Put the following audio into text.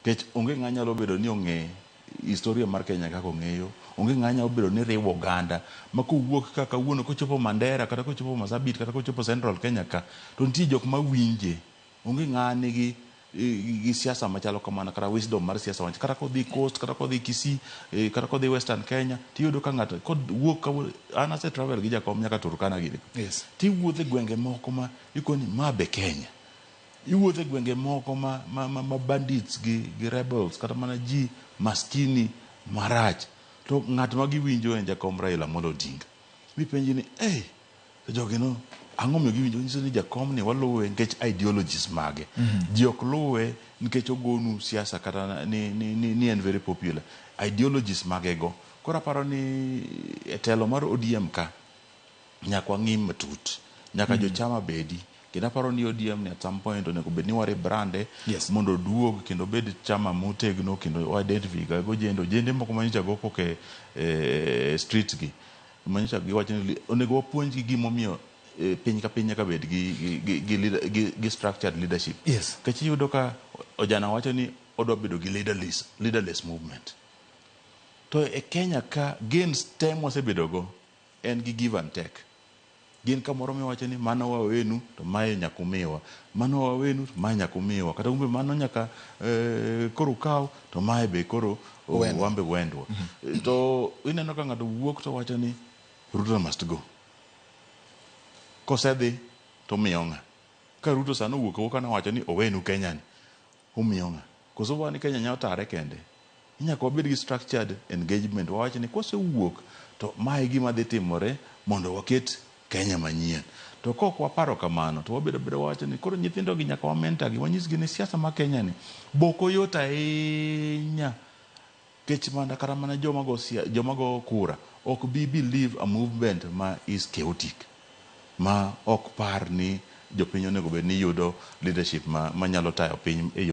Kech onge ng'a nyalo bedo ni ong'e historia mar Kenya kaka ong'eyo. Onge ng'a nyalo bedo ni riwo oganda ma kowuok kaka kawuono kochopo Mandera kata kochopo Marsabit kata kochopo Central Kenya ka to nitie jok ma winje. Onge ng'a nigi gi siasa machalo kamano kata wisdom mar siasa wach kata kodhi coast kata kodhi Kisii kata kodhi Western Kenya tiyudo ka ng'ato kod wuok an ase travel gi jakom nyaka Turkana gini. Yes. Tiwuothe gwenge moko ma ikoni ma be Kenya. Iwuothe gwenge moko ma bandits gi rebels kata mana ji maskini marach to ng'at ma giwinjo en jakom Raila Amolo Odinga. Mipenji ni to jogi no ang'o miyo giwinjo nyiso ni jakom ni waluwe nikech ideologies mage. Ji ok luwe nikech ogonu siasa kata ni en very popular. Ideologies mage go. Koro aparo ni e telo mar ODM ka nyaka wang'i matut. Nyaka jochama bedi. Kendo aparo ni ODM ni at some point onego bed ni wari brande mondo duog kendo bed chama motegno kendo identify go jende moko manyicha go poke streets gi. Manyicha giwacho ni onego wapuonj gi gimomiyo piny ka piny nyaka bed gi structured leadership. Yes. Kech iyudo ka ojana wacho ni odwa bedo gi leaderless movement. To e Kenya ka gains te mosebedo go en gi give and take. Gin kamoro miwacho ni mano wawenu to mae nyakumiwa. Mano wawenu to mae nyakumiwa. Kata umbe mano nyaka koro kaw to mae be koro wambe wendwa. To ineno ka ng'ato wuok to wacho ni Ruto must go. Kosedhi to miyo ng'a. Ka Ruto sano wuok kana wacho ni owenu Kenya ni umiyo ng'a. Koso wani Kenya nyao tare kende. Inyaka wabed gi structured engagement. Wawacho ni kose wuok to mae gima dhi timore mondo waket Kenya manyien. To kok waparo kamano to wabedo wacho ni koro nyithindo gi nyaka wamenta gi wanyisgi ni siasa ma Kenya ni boko yot ahinya. Kech manda kata mana joma go kura ok bi believe a movement ma is chaotic. Ma ok par ni jopiny onego bed ni yudo leadership ma nyalo tayo piny